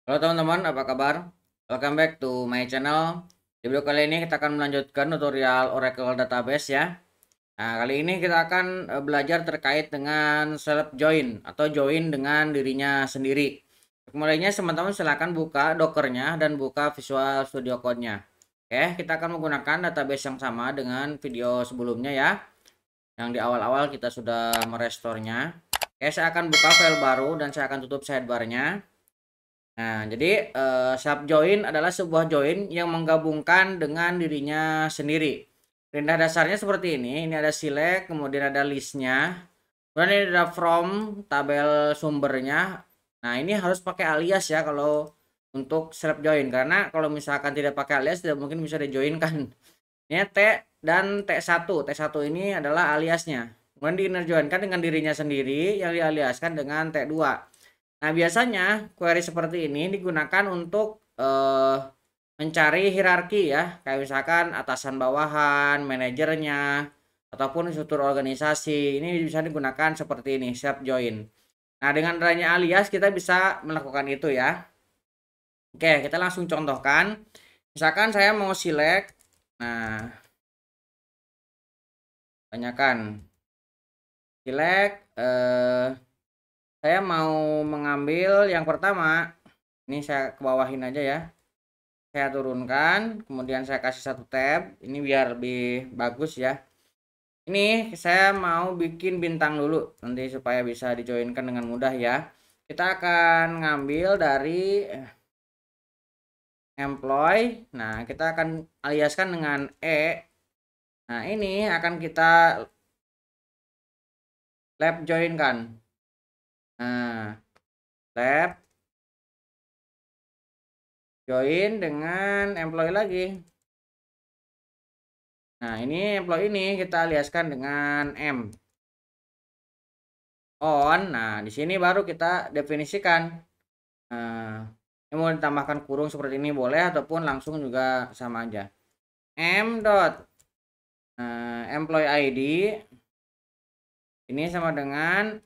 Halo teman-teman, apa kabar? Welcome back to my channel. Di video kali ini kita akan melanjutkan tutorial Oracle Database ya. Nah, kali ini kita akan belajar terkait dengan self join atau join dengan dirinya sendiri. Mulainya teman-teman silahkan buka Dockernya dan buka Visual Studio Code-nya. Oke, kita akan menggunakan database yang sama dengan video sebelumnya ya. Yang di awal-awal kita sudah merestorenya. Oke, saya akan buka file baru dan saya akan tutup sidebar-nya. Nah, jadi sub join adalah sebuah join yang menggabungkan dengan dirinya sendiri. Perintah dasarnya seperti ini. Ini ada select, kemudian ada listnya, kemudian ini ada from, tabel sumbernya. Nah, ini harus pakai alias ya kalau untuk sub join, karena kalau misalkan tidak pakai alias tidak mungkin bisa dijoinkan. Ini T dan T1. T1 ini adalah aliasnya. Kemudian di inner joinkan dengan dirinya sendiri yang dialiaskan dengan T2. Nah, biasanya query seperti ini digunakan untuk mencari hierarki ya, kayak misalkan atasan bawahan, manajernya, ataupun struktur organisasi. Ini bisa digunakan seperti ini, self join. Nah, dengan adanya alias kita bisa melakukan itu ya. Oke, kita langsung contohkan. Misalkan saya mau select, nah, tanyakan select, saya mau mengambil yang pertama. Ini saya ke bawahin aja ya. Saya turunkan, kemudian saya kasih satu tab. Ini biar lebih bagus ya. Ini saya mau bikin bintang dulu nanti supaya bisa dijoinkan dengan mudah ya. Kita akan ngambil dari employee. Nah, kita akan aliaskan dengan Nah, ini akan kita lab joinkan. Nah, lab join dengan employee lagi. Nah, ini employee ini kita aliaskan dengan M on. Nah, di sini baru kita definisikan. Nah, ini mau ditambahkan kurung seperti ini boleh, ataupun langsung juga sama aja. M dot employee ID ini sama dengan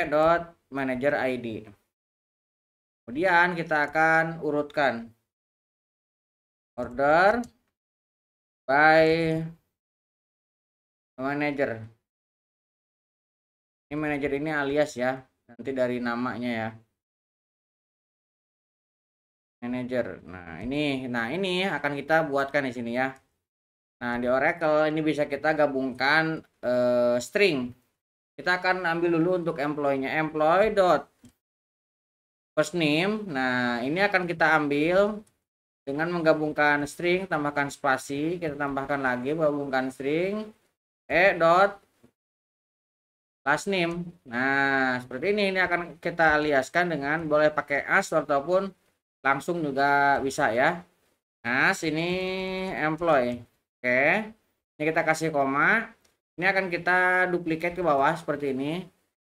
dot manager ID. Kemudian kita akan urutkan order by manager. Ini manager ini alias ya, nanti dari namanya ya. Manager. Nah ini akan kita buatkan di sini ya. Nah, di Oracle ini bisa kita gabungkan string. Kita akan ambil dulu untuk employee-nya, employee dot first name. Nah, ini akan kita ambil dengan menggabungkan string, tambahkan spasi, kita tambahkan lagi, gabungkan string dot last name. Nah, seperti ini akan kita aliaskan dengan boleh pakai as ataupun langsung juga bisa ya. As ini employee. Oke. Ini kita kasih koma. Ini akan kita duplikat ke bawah seperti ini.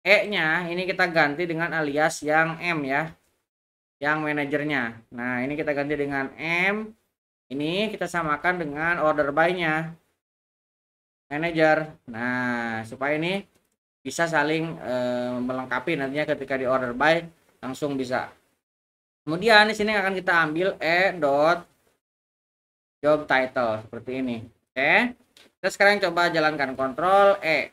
E-nya ini kita ganti dengan alias yang M ya. Yang manajernya. Nah, ini kita ganti dengan M. Ini kita samakan dengan order by-nya. Manager. Nah, supaya ini bisa saling melengkapi nantinya ketika di order by langsung bisa. Kemudian di sini akan kita ambil dot job title seperti ini. Oke. Kita sekarang coba jalankan kontrol E.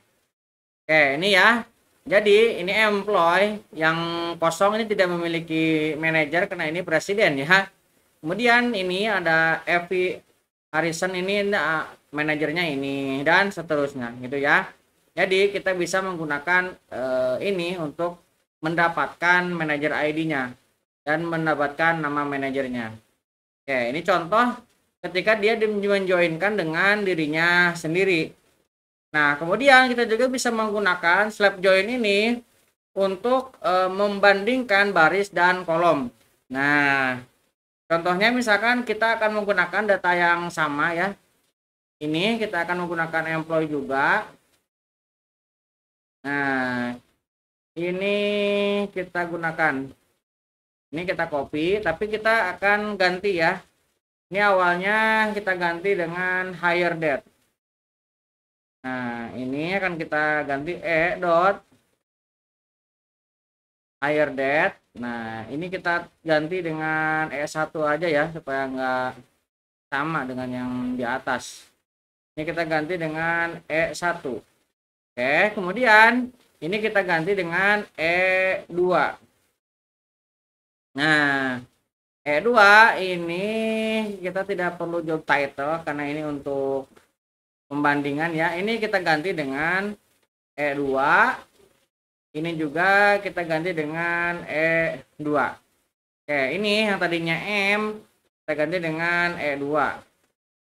Oke, ini ya. Jadi ini employee yang kosong ini tidak memiliki manajer karena ini presiden ya. Kemudian ini ada Evi Harrison ini manajernya ini dan seterusnya gitu ya. Jadi kita bisa menggunakan ini untuk mendapatkan manajer ID-nya dan mendapatkan nama manajernya. Oke, ini contoh ketika dia menjoinkan dengan dirinya sendiri. Nah, kemudian kita juga bisa menggunakan slab join ini untuk membandingkan baris dan kolom. Nah, contohnya misalkan kita akan menggunakan data yang sama ya. Ini kita akan menggunakan employee juga. Nah, ini kita gunakan. Ini kita copy, tapi kita akan ganti ya. Ini awalnya kita ganti dengan higher date. Nah, ini akan kita ganti dot hire date. Nah, ini kita ganti dengan E1 aja ya, supaya nggak sama dengan yang di atas. Ini kita ganti dengan E1. Oke, kemudian ini kita ganti dengan E2. Nah, E2 ini kita tidak perlu job title karena ini untuk pembandingan ya. Ini kita ganti dengan E2. Ini juga kita ganti dengan E2. Oke, ini yang tadinya M kita ganti dengan E2.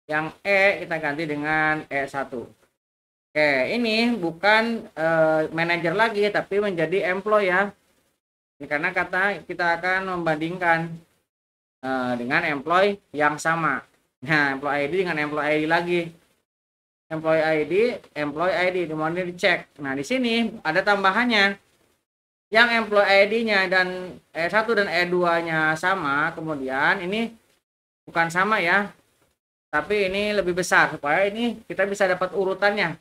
Yang E kita ganti dengan E1. Oke, ini bukan manajer lagi tapi menjadi employee ya. Ini karena kita akan membandingkan dengan employee yang sama. Nah, employee ID dengan employee ID lagi. Employee ID kemudian dicek. Nah, di sini ada tambahannya. Yang employee ID-nya dan E1 dan E2-nya sama, kemudian ini bukan sama ya. Tapi ini lebih besar supaya ini kita bisa dapat urutannya.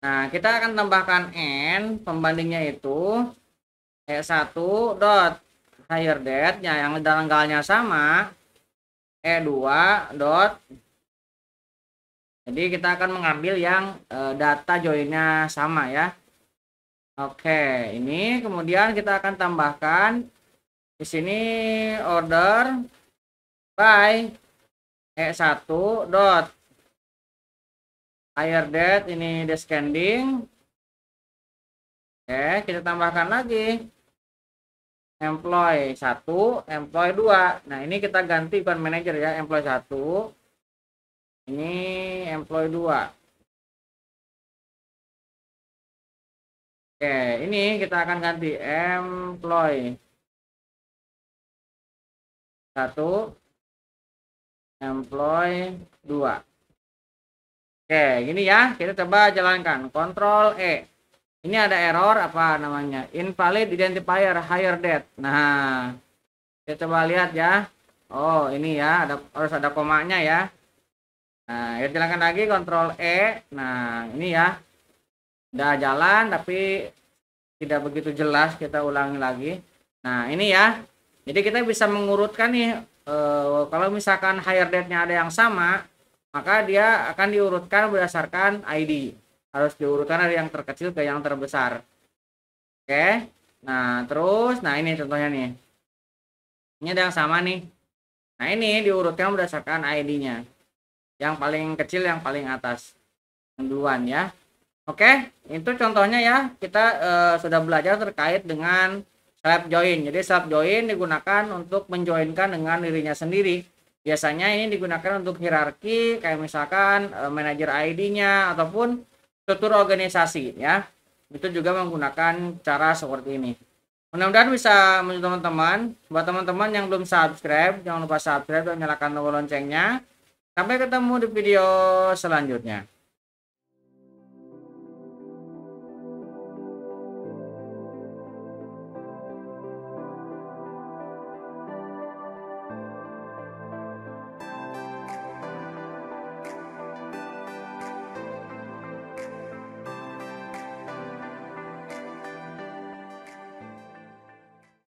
Nah, kita akan tambahkan N, pembandingnya itu E1 dot hire date-nya yang tanggalnya sama, E2 dot. Jadi kita akan mengambil yang data joinnya sama ya. Oke, ini kemudian kita akan tambahkan di sini order by E1 dot hire date ini descending. Oke, kita tambahkan lagi employee 1, employee 2. Nah, ini kita ganti bukan manager ya, employee 1. Ini employee 2. Oke, ini kita akan ganti employee 1, employee 2. Oke, gini ya, kita coba jalankan. Ctrl E. Ini ada error apa namanya? Invalid identifier hire date. Nah, kita coba lihat ya. Oh, ini ya, harus ada komanya ya. Nah, kita jalankan lagi Ctrl E. Nah, ini ya. Udah jalan tapi tidak begitu jelas, kita ulangi lagi. Nah, ini ya. Jadi kita bisa mengurutkan nih kalau misalkan hire date-nya ada yang sama, maka dia akan diurutkan berdasarkan ID. Harus diurutkan dari yang terkecil ke yang terbesar. Oke. Nah, terus ini contohnya nih. Ini ada yang sama nih. Nah, ini diurutkan berdasarkan ID-nya. Yang paling kecil yang paling atas. Duluan ya. Oke, itu contohnya ya. Kita sudah belajar terkait dengan self join. Jadi self join digunakan untuk menjoinkan dengan dirinya sendiri. Biasanya ini digunakan untuk hierarki, kayak misalkan manajer ID-nya ataupun struktur organisasi ya. Itu juga menggunakan cara seperti ini. Mudah-mudahan bisa membantu teman-teman. Buat teman-teman yang belum subscribe, jangan lupa subscribe dan nyalakan tombol loncengnya. Sampai ketemu di video selanjutnya.